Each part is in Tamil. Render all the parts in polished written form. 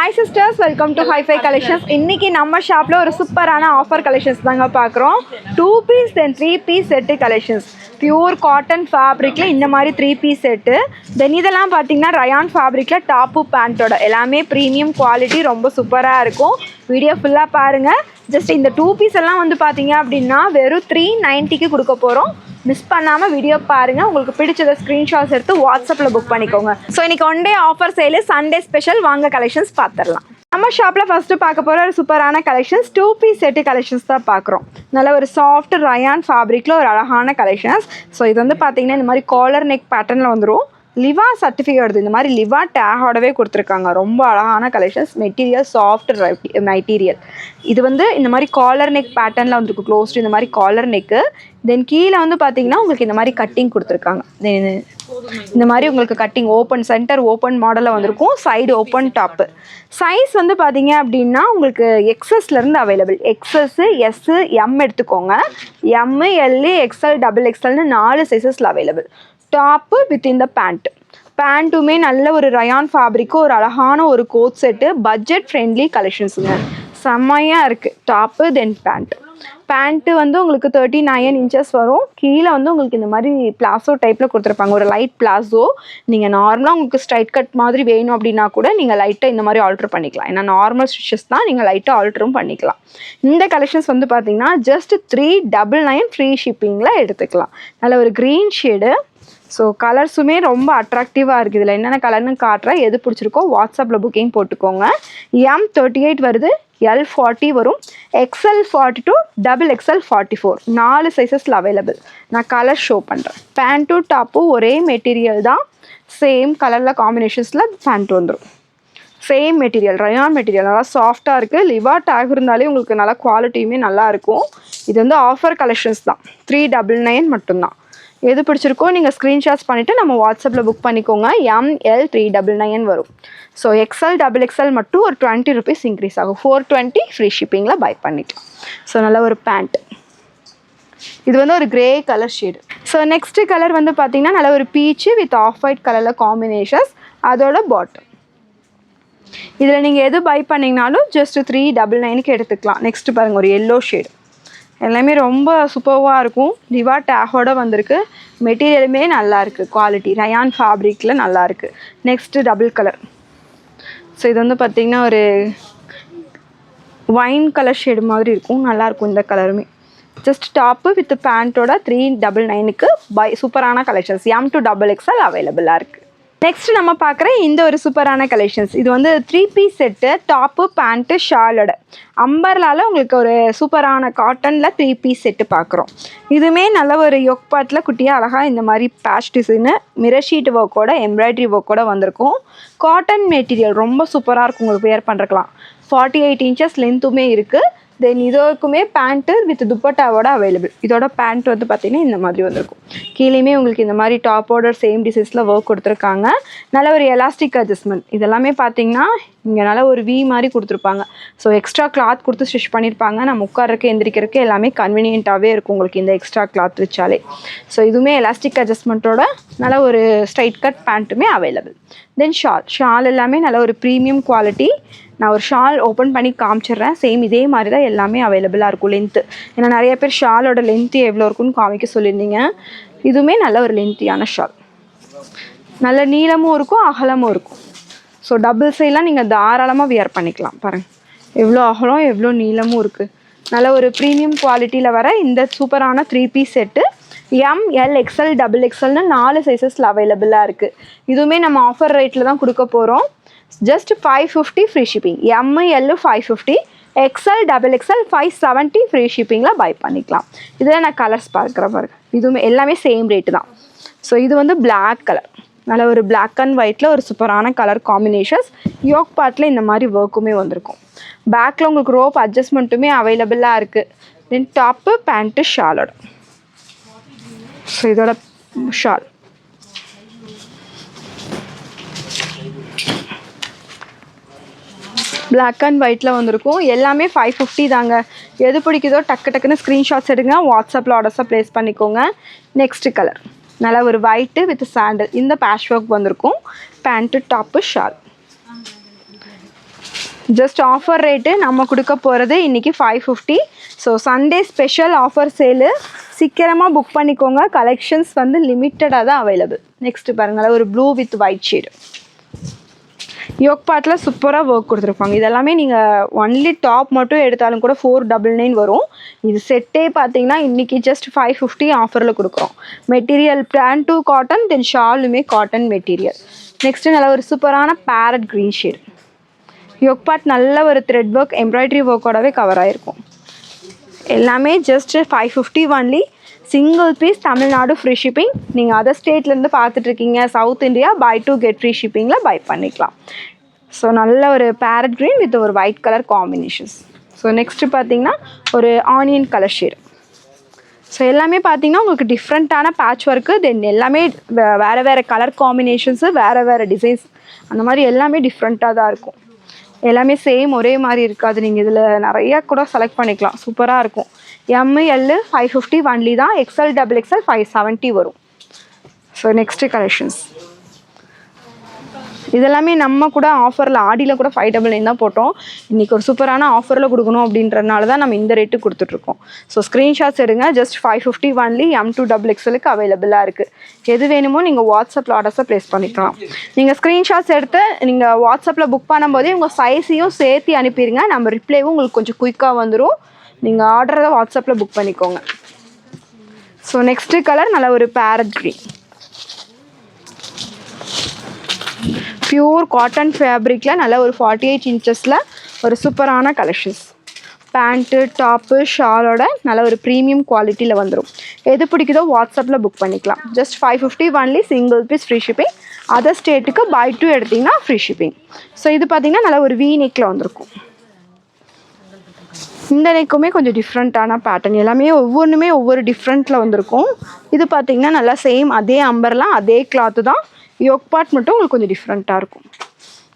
Hi sisters, welcome to Hi-Fi Collections. இன்னைக்கு நம்ம ஷாப்ல ஒரு சூப்பரான ஆஃபர் கலெக்ஷன்ஸ் தாங்க பார்க்குறோம். 2 piece then 3 piece set collections. Pure cotton ஃபேப்ரிக்ல இந்த மாதிரி 3 பீஸ் செட். தென் இதெல்லாம் பார்த்தீங்கன்னா ரயான் ஃபேப்ரிக்ல டாப்பு பேண்டோட எல்லாமே ப்ரீமியம் குவாலிட்டி ரொம்ப சூப்பராக இருக்கும். வீடியோ ஃபுல்லாக பாருங்க. ஜஸ்ட் இந்த 2 பீஸ் எல்லாம் வந்து பார்த்தீங்க அப்படின்னா வெறும் 390க்கு கொடுக்க போகிறோம். மிஸ் பண்ணாமல் வீடியோ பாருங்கள். உங்களுக்கு பிடிச்சத ஸ்க்ரீன்ஷாட்ஸ் எடுத்து வாட்ஸ்அப்பில் புக் பண்ணிக்கோங்க. ஸோ இன்றைக்கி one day offer sale, Sunday special. வாங்க கலெக்ஷன்ஸ் பார்த்துடலாம். நம்ம ஷாப்பில் ஃபஸ்ட்டு பார்க்க போகிற ஒரு சூப்பரான கலெக்ஷன்ஸ் 2 பீஸ் செட்டு கலெக்ஷன்ஸ் தான் பார்க்குறோம். நல்ல ஒரு சாஃப்ட் ரயான் ஃபேப்ரிக்கில் ஒரு அழகான கலெக்ஷன்ஸ். ஸோ இது வந்து பார்த்தீங்கன்னா இந்த மாதிரி காலர் நெக் பேட்டர்னில் வந்துடும். லிவா சர்டிஃபிகேட் வருது, இந்த மாதிரி லிவா டேகோடவே கொடுத்துருக்காங்க. ரொம்ப அழகான கலெக்ஷன்ஸ். Material soft material. இது வந்து இந்த மாதிரி காலர் நெக் பேட்டர்னில் வந்துருக்கு. க்ளோஸ்டு இந்த மாதிரி காலர் நெக்கு. தென் கீழே வந்து பார்த்தீங்கன்னா உங்களுக்கு இந்த மாதிரி கட்டிங் கொடுத்துருக்காங்க. தென் இந்த மாதிரி உங்களுக்கு கட்டிங் ஓப்பன், சென்டர் ஓப்பன் மாடலில் வந்திருக்கும். Side open top. சைஸ் வந்து பார்த்தீங்க அப்படின்னா உங்களுக்கு எக்ஸஸ்லேருந்து அவைலபிள். எக்ஸஸ்ஸு, எஸ்ஸு, எம் எடுத்துக்கோங்க. எம்மு, எல்லு, எக்ஸ்எல், டபுள் எக்ஸ்எல்னு 4 சைஸஸில் அவைலபிள். டாப்பு வித் இந்த பேண்ட். பேண்ட்டுமே நல்ல ஒரு ரயான் ஃபேப்ரிக்கு ஒரு அழகான ஒரு கோட் செட்டு. பட்ஜெட் ஃப்ரெண்ட்லி கலெக்ஷன்ஸுங்க. செம்மையாக இருக்குது. டாப்பு தென் பேண்ட்டு வந்து உங்களுக்கு 39 இன்ச்சஸ் வரும். கீழே வந்து உங்களுக்கு இந்த மாதிரி பிளாசோ டைப்பில் கொடுத்துருப்பாங்க. ஒரு லைட் பிளாசோ. நீங்கள் நார்மலாக உங்களுக்கு ஸ்ட்ரைட் கட் மாதிரி வேணும் அப்படின்னா கூட நீங்கள் லைட்டாக இந்த மாதிரி ஆல்ட்ரு பண்ணிக்கலாம். ஏன்னா நார்மல் ஸ்டிச்சஸ் தான், நீங்கள் லைட்டாக ஆல்ட்ரும் பண்ணிக்கலாம். இந்த கலெக்ஷன்ஸ் வந்து பார்த்தீங்கன்னா ஜஸ்ட் 399 ஃப்ரீ ஷிப்பிங்கில் எடுத்துக்கலாம். நல்ல ஒரு க்ரீன் ஷேடு. ஸோ கலர்ஸுமே ரொம்ப அட்ராக்டிவாக இருக்குது. இதில் என்னென்ன கலர்னு காட்டுறேன். எது பிடிச்சிருக்கோ வாட்ஸ்அப்பில் புக்கிங் போட்டுக்கோங்க. M38 வருது, L40 வரும், XL 42, XXL 44 4 சைஸஸில் அவைலபிள். நான் கலர் ஷோ பண்ணுறேன். பேண்ட்டும் டாப்பும் ஒரே மெட்டீரியல் தான். சேம் கலரில் காம்பினேஷன்ஸில் பேண்ட் வந்துடும். Same material, rayon material. நல்லா சாஃப்டாக இருக்குது. லிவா டேக் இருந்தாலே உங்களுக்கு நல்லா குவாலிட்டியுமே நல்லாயிருக்கும். இது வந்து ஆஃபர் கலெக்ஷன்ஸ் தான். 399 மட்டும்தான். எது பிடிச்சிருக்கோ நீங்கள் ஸ்க்ரீன்ஷாட்ஸ் பண்ணிவிட்டு நம்ம வாட்ஸ்அப்பில் புக் பண்ணிக்கோங்க. ML 399 வரும். ஸோ XL, XXL மட்டும் ஒரு 20 ருபீஸ் இன்க்ரீஸ் ஆகும். 420 ஃப்ரீ ஷிப்பிங்கில் பை பண்ணிக்கலாம். ஸோ நல்ல ஒரு பேண்ட். இது வந்து ஒரு grey colour shade. So next colour வந்து பார்த்திங்கன்னா நல்ல ஒரு பீச்சு வித் ஆஃப் ஒயிட் கலரில் காம்பினேஷன்ஸ். அதோட பாட்டம். இதில் நீங்கள் எது பை பண்ணிங்கனாலும் ஜஸ்ட் 399க்கு எடுத்துக்கலாம். நெக்ஸ்ட்டு பாருங்கள், ஒரு எல்லோ ஷேடு. எல்லாமே ரொம்ப சூப்பராக இருக்கும். லிவா டேகோட வந்திருக்கு. மெட்டீரியலுமே நல்லாயிருக்கு. குவாலிட்டி ரயான் ஃபேப்ரிக்கில் நல்லாயிருக்கு. Next double colour. ஸோ இது வந்து பார்த்திங்கன்னா ஒரு ஒயின் கலர் ஷேடு மாதிரி இருக்கும். நல்லாயிருக்கும் இந்த கலருமே. ஜஸ்ட் டாப்பு வித் பேண்ட்டோட 399க்கு பை. சூப்பரான கலெக்ஷன்ஸ். M to XXL அவைலபிளாக இருக்குது. நெக்ஸ்ட் நம்ம பார்க்குற இந்த ஒரு சூப்பரான கலெக்ஷன்ஸ். இது வந்து 3 பீஸ் செட்டு. டாப்பு, பேண்ட்டு, ஷாலோட அம்பர்லால் உங்களுக்கு ஒரு சூப்பரான காட்டனில் 3 பீஸ் செட்டு பார்க்குறோம். இதுவுமே நல்ல ஒரு யோக் பாட்டில் குட்டியாக அழகாக இந்த மாதிரி பேட்ச் டிசைனு, மிரர் ஷீட் ஒர்க்கோட, எம்ப்ராய்டரி ஒர்க்கோட வந்திருக்கும். காட்டன் மெட்டீரியல் ரொம்ப சூப்பராக இருக்கும். உங்களுக்கு வேர் பண்ணுறக்கலாம். 48 இன்ச்சஸ் லென்த்துமே இருக்குது. தென் இதோக்குமே பேண்ட்டு வித் துப்பட்டாவோட அவைலபிள். இதோட பேண்ட் வந்து பார்த்திங்கன்னா இந்த மாதிரி வந்திருக்கும். கீழேயுமே உங்களுக்கு இந்த மாதிரி டாப்போட சேம் டிசைன்ஸில் ஒர்க் கொடுத்துருக்காங்க. நல்ல ஒரு எலாஸ்டிக் அட்ஜஸ்ட்மெண்ட். இதெல்லாமே பார்த்திங்கன்னா இங்கே நல்ல ஒரு வி மாதிரி கொடுத்துருப்பாங்க. ஸோ எக்ஸ்ட்ரா கிளாத் கொடுத்து ஸ்டிச் பண்ணியிருப்பாங்க. நம்ம உட்காரக்கு எந்திரிக்கிறதுக்கு எல்லாமே கன்வீனியண்ட்டாகவே இருக்கும் உங்களுக்கு இந்த எக்ஸ்ட்ரா கிளாத் வச்சாலே. ஸோ இதுவுமே எலாஸ்டிக் அட்ஜஸ்ட்மெண்ட்டோட நல்ல ஒரு ஸ்ட்ரைட் கட் பேண்ட்டுமே அவைலபிள். தென் ஷால் எல்லாமே நல்ல ஒரு ப்ரீமியம் குவாலிட்டி. நான் ஒரு ஷால் ஓப்பன் பண்ணி காமிச்சிடுறேன். சேம் இதே மாதிரி தான் எல்லாமே அவைலபிளாக இருக்கும். லென்த்து, ஏன்னா நிறைய பேர் ஷாலோட லென்த்து எவ்வளோ இருக்குன்னு காமிக்க சொல்லியிருந்தீங்க. இதுவுமே நல்ல ஒரு லென்த்தியான ஷால். நல்ல நீளமும் இருக்கும், அகலமும் இருக்கும். ஸோ டபுள் சைடெலாம் நீங்கள் தாராளமாக வியர் பண்ணிக்கலாம். பாருங்கள் எவ்வளோ அகலம், எவ்வளோ நீளமும் இருக்குது. நல்ல ஒரு ப்ரீமியம் குவாலிட்டியில் வர இந்த சூப்பரான 3 பீஸ் செட்டு. ML, XL, XXLனு 4 சைஸஸில் அவைலபிளாக இருக்குது. இதுவுமே நம்ம ஆஃபர் ரேட்டில் தான் கொடுக்க போகிறோம். Just 550 free shipping. ML 550, XL, XXL 570 free ஷிப்பிங்கில் பை பண்ணிக்கலாம். இதில் நான் கலர்ஸ் பார்க்குறேன் பாருங்கள். இதுவுமே எல்லாமே சேம் ரேட்டு தான். ஸோ இது வந்து பிளாக் கலர். நல்ல ஒரு பிளாக் அண்ட் ஒயிட்டில் ஒரு சூப்பரான கலர் காம்பினேஷன்ஸ். யோக் பார்ட்டில் இந்த மாதிரி ஒர்க்குமே வந்திருக்கும். பேக்கில் உங்களுக்கு ரோப் அட்ஜஸ்ட்மெண்ட்டுமே அவைலபிளாக இருக்குது. தென் டாப்பு, பேண்ட்டு, ஷாலோட. ஸோ இதோட ஷால். பிளாக் அண்ட் ஒயிட்டில் வந்திருக்கும். எல்லாமே 550 தாங்க. எது பிடிக்குதோ டக்குன்னு ஸ்க்ரீன்ஷாட்ஸ் எடுங்க. வாட்ஸ்அப்பில் ஆர்டர்ஸை ப்ளேஸ் பண்ணிக்கோங்க. நெக்ஸ்ட்டு கலர் நல்லா ஒரு ஒயிட்டு வித் சாண்டில். இந்த பேட்ச் ஒர்க் வந்திருக்கும். Pant, top, shawl. Just offer rate நம்ம கொடுக்க போகிறது இன்றைக்கி 550. So Sunday special offer sale, சீக்கிரமாக புக் பண்ணிக்கோங்க. கலெக்ஷன்ஸ் வந்து லிமிட்டடாக தான் அவைலபிள். நெக்ஸ்ட்டு பாருங்களேன், ஒரு blue with white shade. Yoke பார்ட்டில் சூப்பராக ஒர்க் கொடுத்துருப்பாங்க. இதெல்லாமே நீங்கள் ஒன்லி டாப் மட்டும் எடுத்தாலும் கூட 499 வரும். இது செட்டே பார்த்தீங்கன்னா இன்றைக்கி ஜஸ்ட் 550 ஆஃபரில் கொடுக்குறோம். Material plan to cotton, then ஷாலுமே காட்டன் மெட்டீரியல். நெக்ஸ்ட்டு நல்ல ஒரு சூப்பரான parrot green shade. Yoke part நல்ல ஒரு த்ரெட் ஒர்க் எம்ப்ராய்டரி ஒர்க்கோடவே கவர் ஆகிருக்கும். எல்லாமே just 550 only. Single piece, Tamil Nadu free shipping. நீங்கள் அதர் ஸ்டேட்லேருந்து பார்த்துட்ருக்கீங்க, south India, buy to get free ஷிப்பிங்கில் பை பண்ணிக்கலாம். ஸோ நல்ல ஒரு பேரட் க்ரீன் வித் ஒரு white colour combinations. So next பார்த்தீங்கன்னா ஒரு ஆனியன் கலர் ஷேடு. ஸோ எல்லாமே பார்த்தீங்கன்னா உங்களுக்கு டிஃப்ரெண்ட்டான பேட்ச் ஒர்க்கு, தென் எல்லாமே வேறு வேறு கலர் காம்பினேஷன்ஸு, வேறு வேறு டிசைன்ஸ், அந்த மாதிரி எல்லாமே டிஃப்ரெண்ட்டாக தான் இருக்கும். எல்லாமே சேம் ஒரே மாதிரி இருக்காது. நீங்கள் இதில் நிறையா கூட செலக்ட் பண்ணிக்கலாம். சூப்பராக இருக்கும். எம்எல் 550 ஒன்லி தான். எக்ஸ்எல் டபுள் எக்ஸ்எல் 570 வரும். ஸோ நெக்ஸ்ட்டு கலெக்ஷன்ஸ் இதெல்லாமே நம்ம கூட ஆஃபரில் ஆடியில் கூட 599 தான் போட்டோம். இன்றைக்கி ஒரு சூப்பரான ஆஃபரில் கொடுக்கணும் அப்படின்றனால தான் நம்ம இந்த ரேட்டு கொடுத்துட்ருக்கோம். ஸோ ஸ்க்ரீன்ஷாட்ஸ் எடுங்க. Just 550 only. M2 டபுள் எக்ஸ்எலுக்கு அவைலபிளாக இருக்குது. எது வேணுமோ நீங்கள் வாட்ஸ்அப்பில் ஆர்டர்ஸை ப்ளேஸ் பண்ணிக்கலாம். நீங்கள் ஸ்க்ரீன்ஷாட்ஸ் எடுத்து நீங்கள் வாட்ஸ்அப்பில் புக் பண்ணும்போதே உங்கள் சைஸையும் சேர்த்து அனுப்பிடுங்க. நம்ம ரிப்ளைவும் உங்களுக்கு கொஞ்சம் குயிக்காக வந்துடும். நீங்கள் ஆர்டரை வாட்ஸ்அப்பில் புக் பண்ணிக்கோங்க. ஸோ நெக்ஸ்ட்டு கலர் நல்ல ஒரு பேரட் க்ரீன். பியூர் காட்டன் ஃபேப்ரிக்கில் நல்ல ஒரு 48 இன்ச்சஸில் ஒரு சூப்பரான கலெக்ஷன்ஸ். பேண்ட்டு, டாப்பு, ஷாலோட நல்ல ஒரு ப்ரீமியம் குவாலிட்டியில் வந்துடும். எது பிடிக்குதோ வாட்ஸ்அப்பில் புக் பண்ணிக்கலாம். Just 550 only. Single piece free shipping. Other ஸ்டேட்டுக்கு பை டூ எடுத்திங்கன்னா ஃப்ரீ ஷிப்பிங். ஸோ இது பார்த்திங்கன்னா நல்ல ஒரு வி நெக்கில் வந்திருக்கும். இந்த நெக்குமே கொஞ்சம் டிஃப்ரெண்ட்டான பேட்டர்ன். எல்லாமே ஒவ்வொன்றுமே ஒவ்வொரு டிஃப்ரெண்ட்டில் வந்திருக்கும். இது பார்த்திங்கன்னா நல்லா சேம் அதே அம்பர்லாம் அதே கிளாத்து தான். யோக் பார்ட் மட்டும் உங்களுக்கு கொஞ்சம் டிஃப்ரெண்ட்டாக இருக்கும்.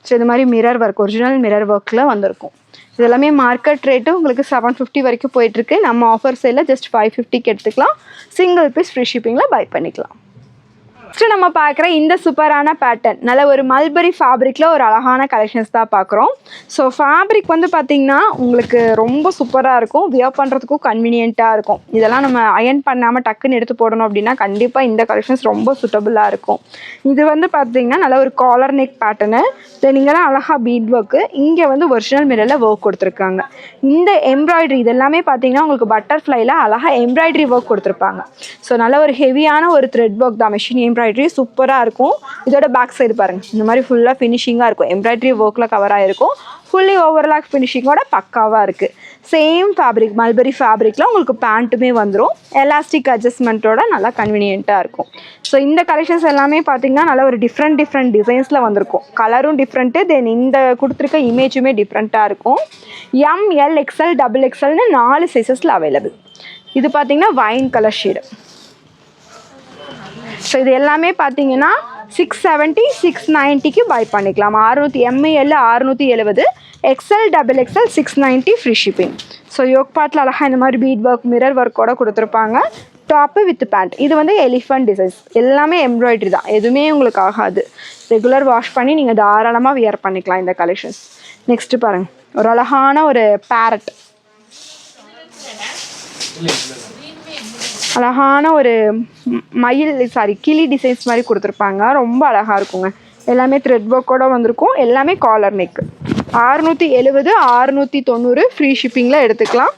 ஸோ இது மாதிரி மிரர் ஒர்க், ஒரிஜினல் மிரர் ஒர்க்கில் வந்திருக்கும். இது எல்லாமே மார்க்கெட் ரேட்டு உங்களுக்கு 750 வரைக்கும் போயிட்டுருக்கு. நம்ம ஆஃபர் சேலில் ஜஸ்ட் 550க்கு எடுத்துக்கலாம். சிங்கிள் பீஸ் ஃப்ரீ ஷிப்பிங்கில் பை பண்ணிக்கலாம். நெக்ஸ்ட்டு நம்ம பார்க்குற இந்த சூப்பரான பேட்டர்ன் நல்ல ஒரு மல்பரி ஃபேப்ரிக்கில் ஒரு அழகான கலெக்ஷன்ஸ் தான் பார்க்குறோம். ஸோ ஃபேப்ரிக் வந்து பார்த்திங்கன்னா உங்களுக்கு ரொம்ப சூப்பராக இருக்கும். வியர் பண்ணுறதுக்கும் கன்வீனியண்ட்டாக இருக்கும். இதெல்லாம் நம்ம அயர்ன் பண்ணாமல் டக்குன்னு எடுத்து போடணும் அப்படின்னா கண்டிப்பாக இந்த கலெக்ஷன்ஸ் ரொம்ப சூட்டபுளாக இருக்கும். இது வந்து பார்த்திங்கன்னா நல்ல ஒரு காலர் நெக் பேட்டர்னு. தென் இங்கெல்லாம் அழகாக பீட் ஒர்க்கு, இங்கே வந்து ஒரிஜினல் மிரரில் ஒர்க் கொடுத்துருக்காங்க. இந்த எம்ப்ராய்டரி இதெல்லாமே பார்த்திங்கன்னா உங்களுக்கு பட்டர்ஃப்ளைல அழகாக எம்ப்ராய்டரி ஒர்க் கொடுத்துருப்பாங்க. ஸோ நல்ல ஒரு ஹெவியான ஒரு த்ரெட் ஒர்க் தான். மிஷின் எம்ப்ராய்டரி சூப்பராக இருக்கும். இதோட பேக் சைடு பாருங்கள், இந்த மாதிரி ஃபுல்லாக ஃபினிஷிங்காக இருக்கும். எம்ப்ராய்டரி ஒர்க்கில் கவர் ஆகிருக்கும். ஃபுல்லி ஓவர்லாக் ஃபினிஷிங்கோட பக்காவாக இருக்குது. சேம் ஃபேப்ரிக் மல்பரி ஃபேப்ரிக்கில் உங்களுக்கு பேண்ட்டுமே வந்துடும். எலாஸ்டிக் அட்ஜஸ்ட்மெண்ட்டோட நல்லா கன்வீனியண்ட்டாக இருக்கும். ஸோ இந்த கலெக்ஷன்ஸ் எல்லாமே பார்த்திங்கன்னா நல்ல ஒரு டிஃப்ரெண்ட் டிசைன்ஸில் வந்திருக்கும். கலரும் டிஃப்ரெண்ட்டு, தென் இந்த கொடுத்துருக்க இமேஜுமே டிஃப்ரெண்ட்டாக இருக்கும். ML XL டபுள் எக்ஸ்எல்னு 4 சைஸஸில் அவைலபிள். இது பார்த்திங்கன்னா வைன் கலர் ஷேடு. ஸோ இது எல்லாமே பார்த்தீங்கன்னா 670 690க்கு பை பண்ணிக்கலாம். 600 ML 670, XL double XL 690 free shipping. So yoke பார்ட்டில் அழகாக இந்த மாதிரி பீட் ஒர்க் மிரர் ஒர்க்கோட கொடுத்துருப்பாங்க. Top with pant. இது வந்து எலிஃபண்ட் டிசைன்ஸ். எல்லாமே எம்ப்ராய்டரி தான். எதுவுமே உங்களுக்கு ஆகாது. ரெகுலர் வாஷ் பண்ணி நீங்கள் தாராளமாக வியர் பண்ணிக்கலாம் இந்த கலெக்ஷன்ஸ். நெக்ஸ்ட்டு பாருங்கள், ஒரு அழகான ஒரு பேரட், அழகான ஒரு கிளி டிசைன்ஸ் மாதிரி கொடுத்துருப்பாங்க. ரொம்ப அழகாக இருக்குங்க. எல்லாமே த்ரெட் ஒர்க்கோடு வந்திருக்கும். எல்லாமே காலர் நெக்கு. 670 690 ஃப்ரீ ஷிப்பிங்கில் எடுத்துக்கலாம்.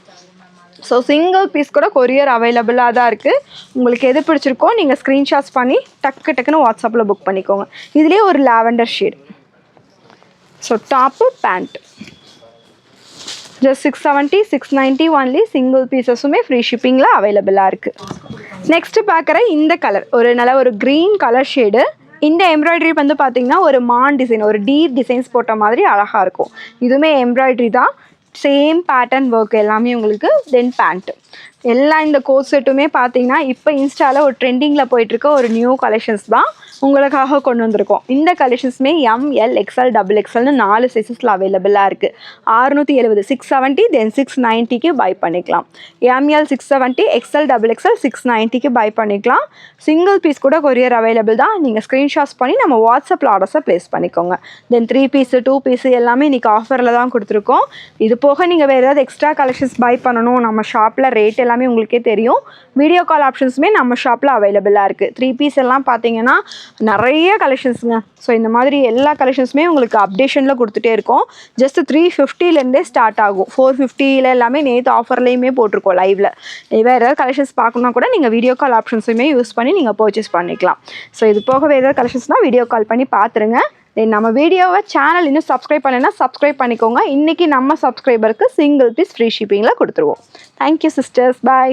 ஸோ சிங்கிள் பீஸ் கூட கொரியர் அவைலபிளாக தான் இருக்குது. உங்களுக்கு எது பிடிச்சிருக்கோ நீங்கள் ஸ்க்ரீன்ஷாட்ஸ் பண்ணி டக்குன்னு வாட்ஸ்அப்பில் புக் பண்ணிக்கோங்க. இதுலேயே ஒரு lavender shade. So top pant just 670 690 only. Single பீசஸுமே ஃப்ரீ ஷிப்பிங்கில் அவைலபிளாக இருக்குது. நெக்ஸ்ட்டு பார்க்குற இந்த கலர் ஒரு நல்ல ஒரு க்ரீன் கலர் ஷேடு. இந்த எம்ப்ராய்டரி வந்து பார்த்திங்கன்னா ஒரு மான் டிசைன், ஒரு டீர் டிசைன்ஸ் போட்ட மாதிரி அழகாக இருக்கும். இதுவுமே எம்ப்ராய்டரி தான். சேம் பேட்டர்ன் ஒர்க் எல்லாமே உங்களுக்கு. தென் பேண்ட்டு எல்லாம் இந்த கோட் செட்டுமே பார்த்தீங்கன்னா இப்போ இன்ஸ்டாவில் ஒரு ட்ரெண்டிங்கில் போயிட்டுருக்க ஒரு நியூ கலெக்ஷன்ஸ் தான். உங்களுக்காக கொண்டு வந்திருக்கோம். இந்த கலெக்ஷன்ஸுமே எம்எல் எக்ஸ்எல் டபுள் எக்ஸ்எல்னு 4 சைஸஸில் அவைலபிளாக இருக்குது. 670 670 தென் 690க்கு பை பண்ணிக்கலாம். எம்எல் 670 எக்ஸ்எல் டபுள் எக்ஸ்எல் 690க்கு பை பண்ணிக்கலாம். சிங்கிள் பீஸ் கூட கொரியர் அவைலபிள் தான். நீங்கள் ஸ்க்ரீன்ஷாட்ஸ் பண்ணி நம்ம வாட்ஸ்அப்பில் ஆர்டர்ஸை ப்ளேஸ் பண்ணிக்கோங்க. தென் 3 பீஸு 2 பீஸு எல்லாமே இன்றைக்கி ஆஃபரில் தான் கொடுத்துருக்கோம். இது போக நீங்கள் வேறு ஏதாவது எக்ஸ்ட்ரா கலெக்ஷன்ஸ் பை பண்ணணும், நம்ம ஷாப்பில் ரேட் எல்லாமே உங்களுக்கே தெரியும். வீடியோ கால் ஆப்ஷன்ஸுமே நம்ம ஷாப்பில் அவைலபிளாக இருக்குது. 3 பீஸ் எல்லாம் பார்த்தீங்கன்னா நிறைய கலெக்ஷன்ஸுங்க. ஸோ இந்த மாதிரி எல்லா கலெக்ஷன்ஸுமே உங்களுக்கு அப்டேஷனில் கொடுத்துட்டே இருக்கோம். ஜஸ்ட் 350லேருந்தே ஸ்டார்ட் ஆகும். 450 எல்லாமே நேற்று ஆஃபர்லேயுமே போட்டிருக்கோம் லைவில். வேறு ஏதாவது கலெக்ஷன்ஸ் பார்க்கணுன்னா கூட நீங்கள் வீடியோ கால் ஆப்ஷன்ஸுமே யூஸ் பண்ணி நீங்கள் பர்ச்சேஸ் பண்ணிக்கலாம். ஸோ இது போக வேறு ஏதாவது கலெக்ஷன்ஸ்னால் வீடியோ கால் பண்ணி பார்த்துருங்க. தென் நம்ம வீடியோவை சேனல் இன்னும் சப்ஸ்கிரைப் பண்ணலைன்னா சப்ஸ்கிரைப் பண்ணிக்கோங்க. இன்றைக்கி நம்ம சப்ஸ்கிரைபருக்கு சிங்கிள் பீஸ் ஃப்ரீ ஷிப்பிங்கில் கொடுத்துருவோம். தேங்க்யூ சிஸ்டர்ஸ், பாய்.